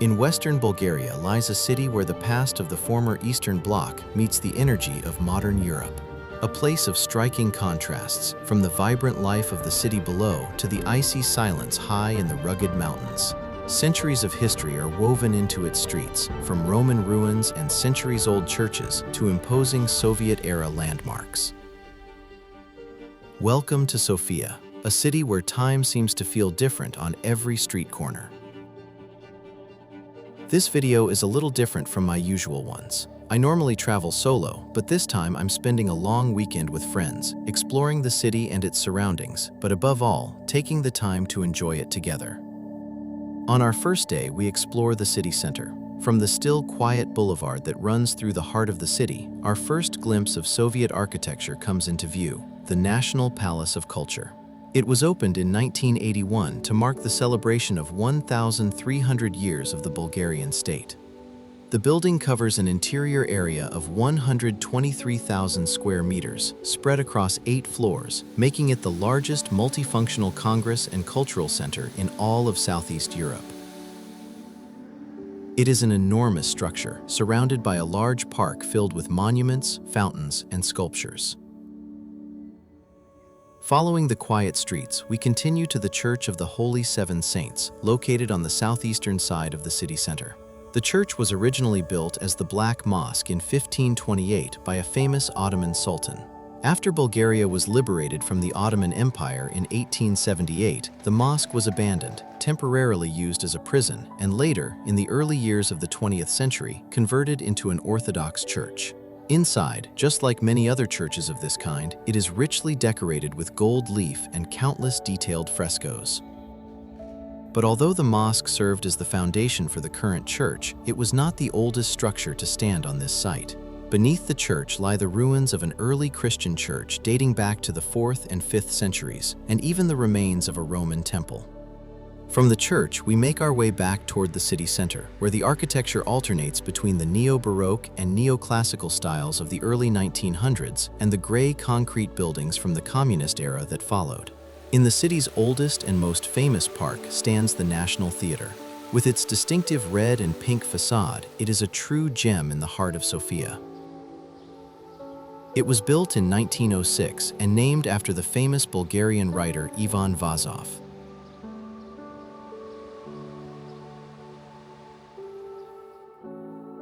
In western Bulgaria lies a city where the past of the former Eastern Bloc meets the energy of modern Europe. A place of striking contrasts, from the vibrant life of the city below to the icy silence high in the rugged mountains. Centuries of history are woven into its streets, from Roman ruins and centuries-old churches to imposing Soviet-era landmarks. Welcome to Sofia, a city where time seems to feel different on every street corner. This video is a little different from my usual ones. I normally travel solo, but this time I'm spending a long weekend with friends, exploring the city and its surroundings, but above all, taking the time to enjoy it together. On our first day, we explore the city center. From the still, quiet boulevard that runs through the heart of the city, our first glimpse of Soviet architecture comes into view, the National Palace of Culture. It was opened in 1981 to mark the celebration of 1,300 years of the Bulgarian state. The building covers an interior area of 123,000 square meters, spread across 8 floors, making it the largest multifunctional congress and cultural center in all of Southeast Europe. It is an enormous structure, surrounded by a large park filled with monuments, fountains, and sculptures. Following the quiet streets, we continue to the Church of the Holy Seven Saints, located on the southeastern side of the city center. The church was originally built as the Black Mosque in 1528 by a famous Ottoman sultan. After Bulgaria was liberated from the Ottoman Empire in 1878, the mosque was abandoned, temporarily used as a prison, and later, in the early years of the 20th century, converted into an Orthodox church. Inside, just like many other churches of this kind, it is richly decorated with gold leaf and countless detailed frescoes. But although the mosque served as the foundation for the current church, it was not the oldest structure to stand on this site. Beneath the church lie the ruins of an early Christian church dating back to the 4th and 5th centuries, and even the remains of a Roman temple. From the church, we make our way back toward the city center, where the architecture alternates between the neo-Baroque and neoclassical styles of the early 1900s and the gray concrete buildings from the communist era that followed. In the city's oldest and most famous park stands the National Theater. With its distinctive red and pink facade, it is a true gem in the heart of Sofia. It was built in 1906 and named after the famous Bulgarian writer Ivan Vazov.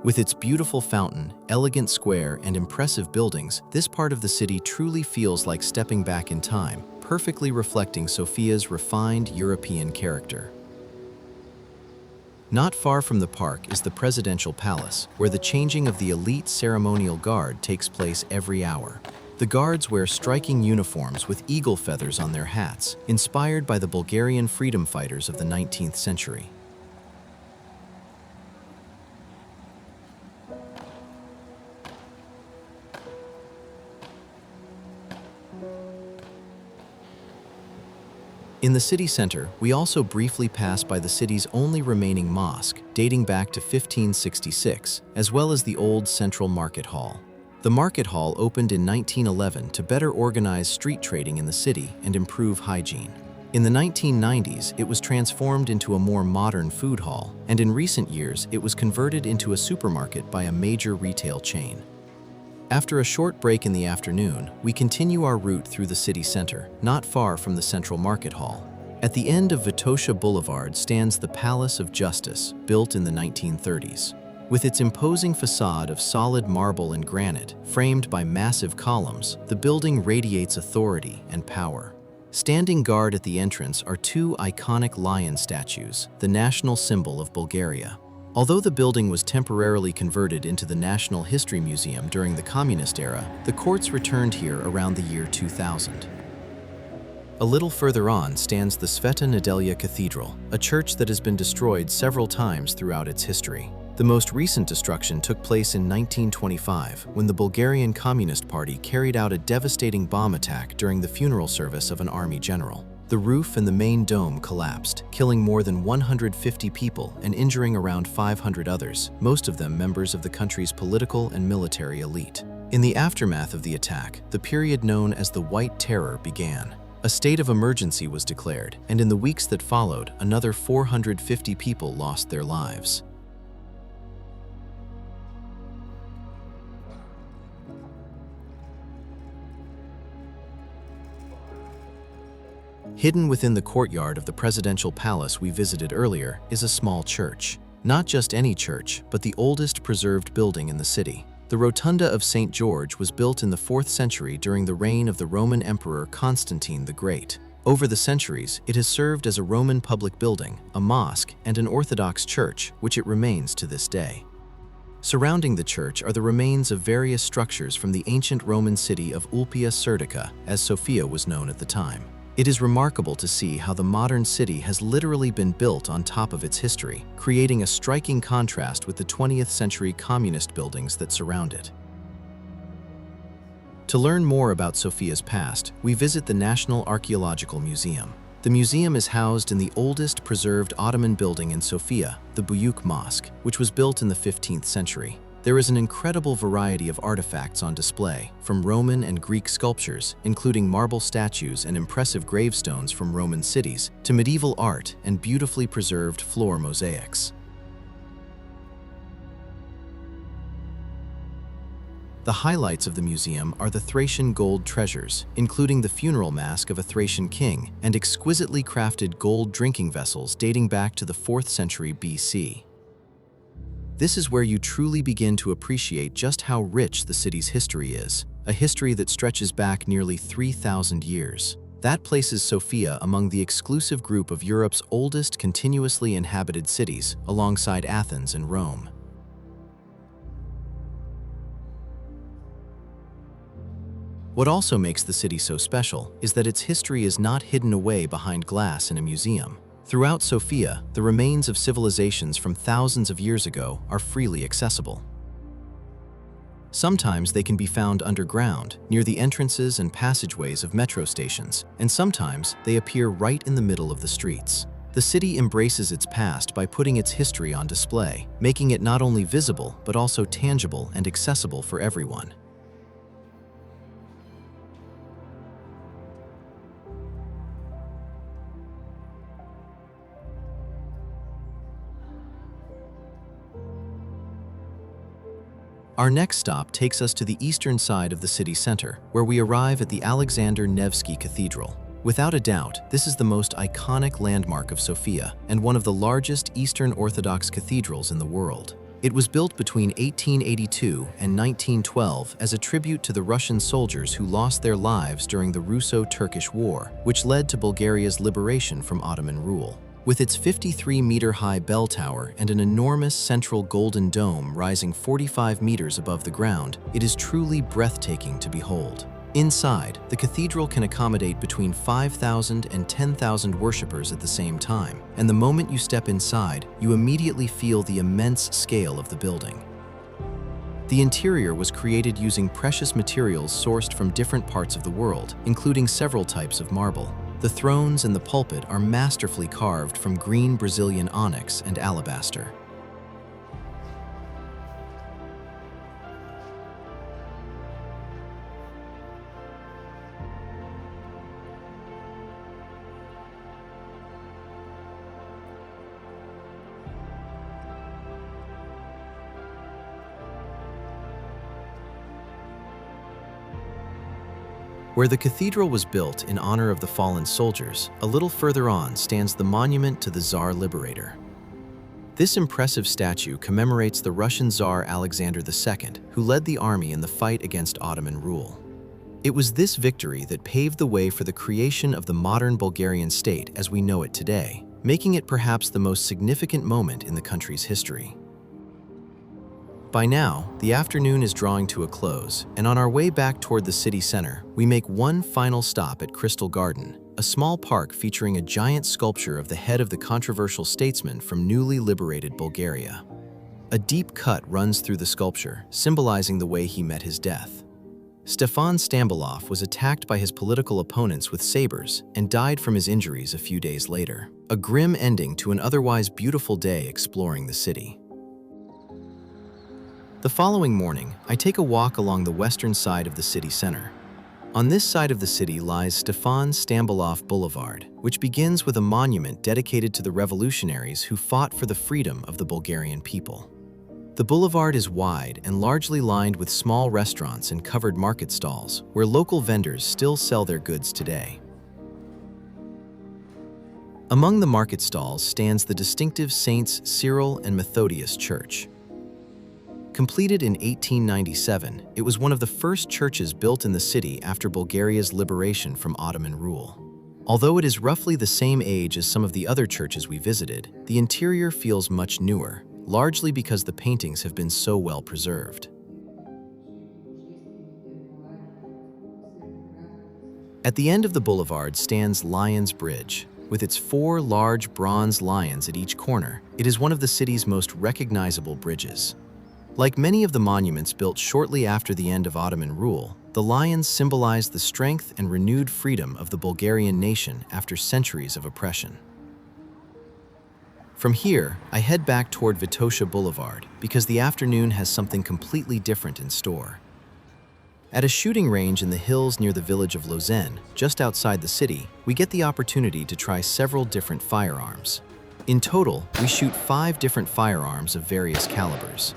With its beautiful fountain, elegant square, and impressive buildings, this part of the city truly feels like stepping back in time, perfectly reflecting Sofia's refined European character. Not far from the park is the Presidential Palace, where the changing of the elite ceremonial guard takes place every hour. The guards wear striking uniforms with eagle feathers on their hats, inspired by the Bulgarian freedom fighters of the 19th century. In the city center, we also briefly pass by the city's only remaining mosque, dating back to 1566, as well as the old Central Market Hall. The Market Hall opened in 1911 to better organize street trading in the city and improve hygiene. In the 1990s, it was transformed into a more modern food hall, and in recent years, it was converted into a supermarket by a major retail chain. After a short break in the afternoon, we continue our route through the city center, not far from the Central Market Hall. At the end of Vitosha Boulevard stands the Palace of Justice, built in the 1930s. With its imposing facade of solid marble and granite, framed by massive columns, the building radiates authority and power. Standing guard at the entrance are 2 iconic lion statues, the national symbol of Bulgaria. Although the building was temporarily converted into the National History Museum during the Communist era, the courts returned here around the year 2000. A little further on stands the Sveta Nedelya Cathedral, a church that has been destroyed several times throughout its history. The most recent destruction took place in 1925, when the Bulgarian Communist Party carried out a devastating bomb attack during the funeral service of an army general. The roof and the main dome collapsed, killing more than 150 people and injuring around 500 others, most of them members of the country's political and military elite. In the aftermath of the attack, the period known as the White Terror began. A state of emergency was declared, and in the weeks that followed, another 450 people lost their lives. Hidden within the courtyard of the presidential palace we visited earlier is a small church. Not just any church, but the oldest preserved building in the city. The Rotunda of St. George was built in the 4th century during the reign of the Roman Emperor Constantine the Great. Over the centuries, it has served as a Roman public building, a mosque, and an Orthodox church, which it remains to this day. Surrounding the church are the remains of various structures from the ancient Roman city of Ulpia Serdica, as Sofia was known at the time. It is remarkable to see how the modern city has literally been built on top of its history, creating a striking contrast with the 20th century communist buildings that surround it. To learn more about Sofia's past, we visit the National Archaeological Museum. The museum is housed in the oldest preserved Ottoman building in Sofia, the Büyük Mosque, which was built in the 15th century. There is an incredible variety of artifacts on display, from Roman and Greek sculptures, including marble statues and impressive gravestones from Roman cities, to medieval art and beautifully preserved floor mosaics. The highlights of the museum are the Thracian gold treasures, including the funeral mask of a Thracian king and exquisitely crafted gold drinking vessels dating back to the 4th century BC. This is where you truly begin to appreciate just how rich the city's history is, a history that stretches back nearly 3,000 years. That places Sofia among the exclusive group of Europe's oldest continuously inhabited cities, alongside Athens and Rome. What also makes the city so special is that its history is not hidden away behind glass in a museum. Throughout Sofia, the remains of civilizations from thousands of years ago are freely accessible. Sometimes they can be found underground, near the entrances and passageways of metro stations, and sometimes they appear right in the middle of the streets. The city embraces its past by putting its history on display, making it not only visible, but also tangible and accessible for everyone. Our next stop takes us to the eastern side of the city center, where we arrive at the Alexander Nevsky Cathedral. Without a doubt, this is the most iconic landmark of Sofia and one of the largest Eastern Orthodox cathedrals in the world. It was built between 1882 and 1912 as a tribute to the Russian soldiers who lost their lives during the Russo-Turkish War, which led to Bulgaria's liberation from Ottoman rule. With its 53-meter-high bell tower and an enormous central golden dome rising 45 meters above the ground, it is truly breathtaking to behold. Inside, the cathedral can accommodate between 5,000 and 10,000 worshippers at the same time, and the moment you step inside, you immediately feel the immense scale of the building. The interior was created using precious materials sourced from different parts of the world, including several types of marble. The thrones and the pulpit are masterfully carved from green Brazilian onyx and alabaster. Where the cathedral was built in honor of the fallen soldiers, a little further on stands the monument to the Tsar Liberator. This impressive statue commemorates the Russian Tsar Alexander II, who led the army in the fight against Ottoman rule. It was this victory that paved the way for the creation of the modern Bulgarian state as we know it today, making it perhaps the most significant moment in the country's history. By now, the afternoon is drawing to a close, and on our way back toward the city center, we make one final stop at Crystal Garden, a small park featuring a giant sculpture of the head of the controversial statesman from newly liberated Bulgaria. A deep cut runs through the sculpture, symbolizing the way he met his death. Stefan Stambolov was attacked by his political opponents with sabers and died from his injuries a few days later. A grim ending to an otherwise beautiful day exploring the city. The following morning, I take a walk along the western side of the city center. On this side of the city lies Stefan Stambolov Boulevard, which begins with a monument dedicated to the revolutionaries who fought for the freedom of the Bulgarian people. The boulevard is wide and largely lined with small restaurants and covered market stalls, where local vendors still sell their goods today. Among the market stalls stands the distinctive Saints Cyril and Methodius Church. Completed in 1897, it was one of the first churches built in the city after Bulgaria's liberation from Ottoman rule. Although it is roughly the same age as some of the other churches we visited, the interior feels much newer, largely because the paintings have been so well preserved. At the end of the boulevard stands Lions Bridge. With its 4 large bronze lions at each corner, it is one of the city's most recognizable bridges. Like many of the monuments built shortly after the end of Ottoman rule, the lions symbolize the strength and renewed freedom of the Bulgarian nation after centuries of oppression. From here, I head back toward Vitosha Boulevard because the afternoon has something completely different in store. At a shooting range in the hills near the village of Łozen, just outside the city, we get the opportunity to try several different firearms. In total, we shoot 5 different firearms of various calibers.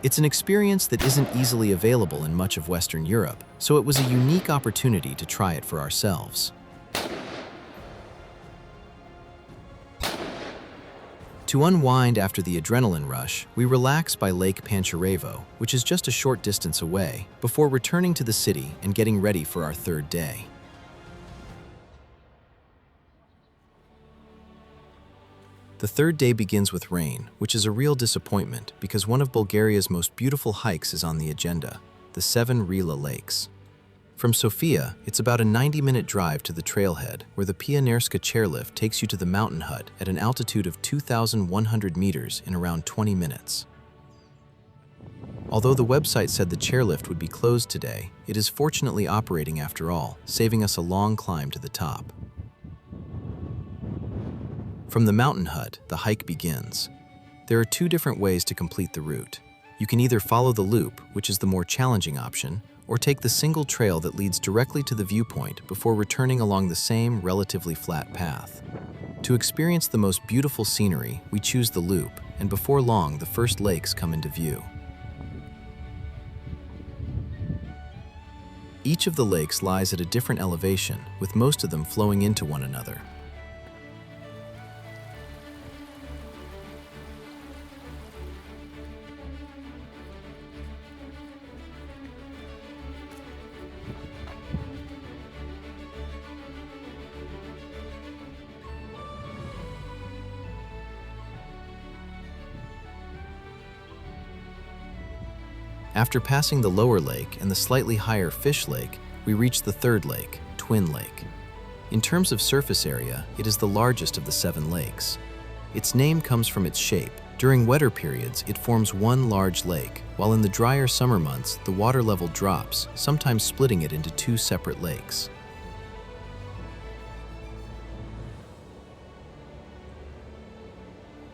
It's an experience that isn't easily available in much of Western Europe, so it was a unique opportunity to try it for ourselves. To unwind after the adrenaline rush, we relax by Lake Pancharevo, which is just a short distance away, before returning to the city and getting ready for our 3rd day. The 3rd day begins with rain, which is a real disappointment because one of Bulgaria's most beautiful hikes is on the agenda, the Seven Rila Lakes. From Sofia, it's about a 90-minute drive to the Trailhead, where the Pionerska chairlift takes you to the mountain hut at an altitude of 2,100 meters in around 20 minutes. Although the website said the chairlift would be closed today, it is fortunately operating after all, saving us a long climb to the top. From the mountain hut, the hike begins. There are 2 different ways to complete the route. You can either follow the loop, which is the more challenging option, or take the single trail that leads directly to the viewpoint before returning along the same relatively flat path. To experience the most beautiful scenery, we choose the loop, and before long, the first lakes come into view. Each of the lakes lies at a different elevation, with most of them flowing into one another. After passing the lower lake and the slightly higher Fish Lake, we reach the 3rd lake, Twin Lake. In terms of surface area, it is the largest of the 7 lakes. Its name comes from its shape. During wetter periods, it forms one large lake, while in the drier summer months, the water level drops, sometimes splitting it into 2 separate lakes.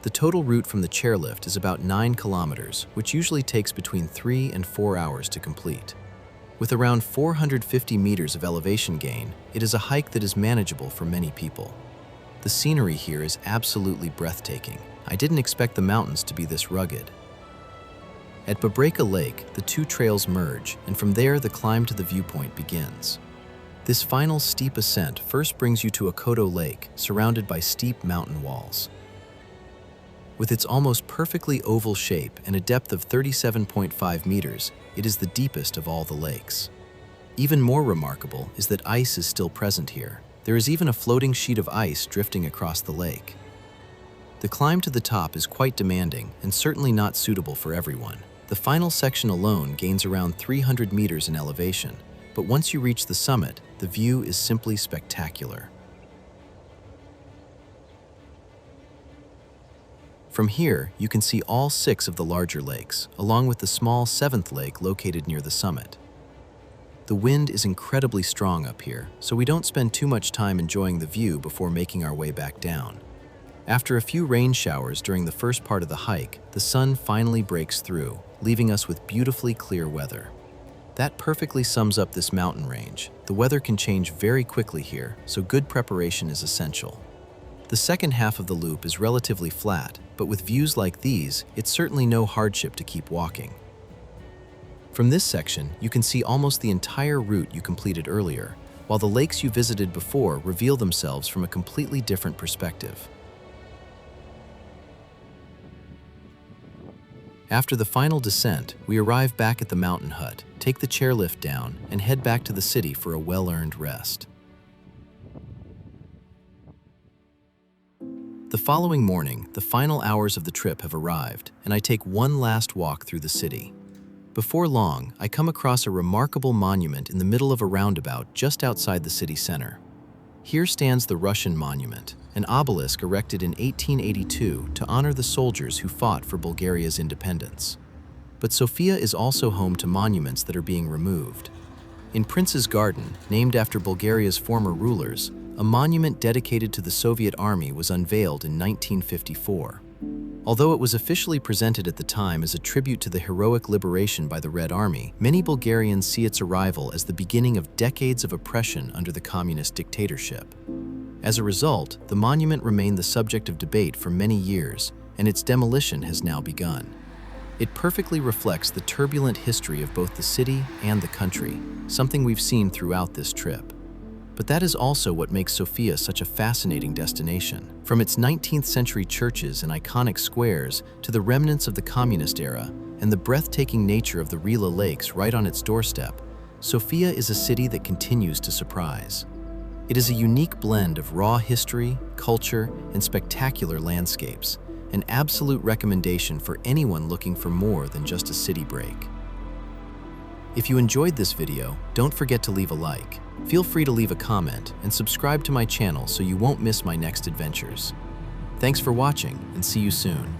The total route from the chairlift is about 9 kilometers, which usually takes between 3 and 4 hours to complete. With around 450 meters of elevation gain, it is a hike that is manageable for many people. The scenery here is absolutely breathtaking. I didn't expect the mountains to be this rugged. At Babreka Lake, the 2 trails merge, and from there the climb to the viewpoint begins. This final steep ascent first brings you to Akoto Lake, surrounded by steep mountain walls. With its almost perfectly oval shape and a depth of 37.5 meters, it is the deepest of all the lakes. Even more remarkable is that ice is still present here. There is even a floating sheet of ice drifting across the lake. The climb to the top is quite demanding and certainly not suitable for everyone. The final section alone gains around 300 meters in elevation, but once you reach the summit, the view is simply spectacular. From here, you can see all 6 of the larger lakes, along with the small 7th lake located near the summit. The wind is incredibly strong up here, so we don't spend too much time enjoying the view before making our way back down. After a few rain showers during the first part of the hike, the sun finally breaks through, leaving us with beautifully clear weather. That perfectly sums up this mountain range. The weather can change very quickly here, so good preparation is essential. The second half of the loop is relatively flat, but with views like these, it's certainly no hardship to keep walking. From this section, you can see almost the entire route you completed earlier, while the lakes you visited before reveal themselves from a completely different perspective. After the final descent, we arrive back at the mountain hut, take the chairlift down, and head back to the city for a well-earned rest. The following morning, the final hours of the trip have arrived, and I take one last walk through the city. Before long, I come across a remarkable monument in the middle of a roundabout just outside the city center. Here stands the Russian monument, an obelisk erected in 1882 to honor the soldiers who fought for Bulgaria's independence. But Sofia is also home to monuments that are being removed. In Prince's Garden, named after Bulgaria's former rulers, a monument dedicated to the Soviet Army was unveiled in 1954. Although it was officially presented at the time as a tribute to the heroic liberation by the Red Army, many Bulgarians see its arrival as the beginning of decades of oppression under the communist dictatorship. As a result, the monument remained the subject of debate for many years, and its demolition has now begun. It perfectly reflects the turbulent history of both the city and the country, something we've seen throughout this trip. But that is also what makes Sofia such a fascinating destination. From its 19th century churches and iconic squares to the remnants of the communist era and the breathtaking nature of the Rila Lakes right on its doorstep, Sofia is a city that continues to surprise. It is a unique blend of raw history, culture, and spectacular landscapes, an absolute recommendation for anyone looking for more than just a city break. If you enjoyed this video, don't forget to leave a like. Feel free to leave a comment and subscribe to my channel so you won't miss my next adventures. Thanks for watching, and see you soon.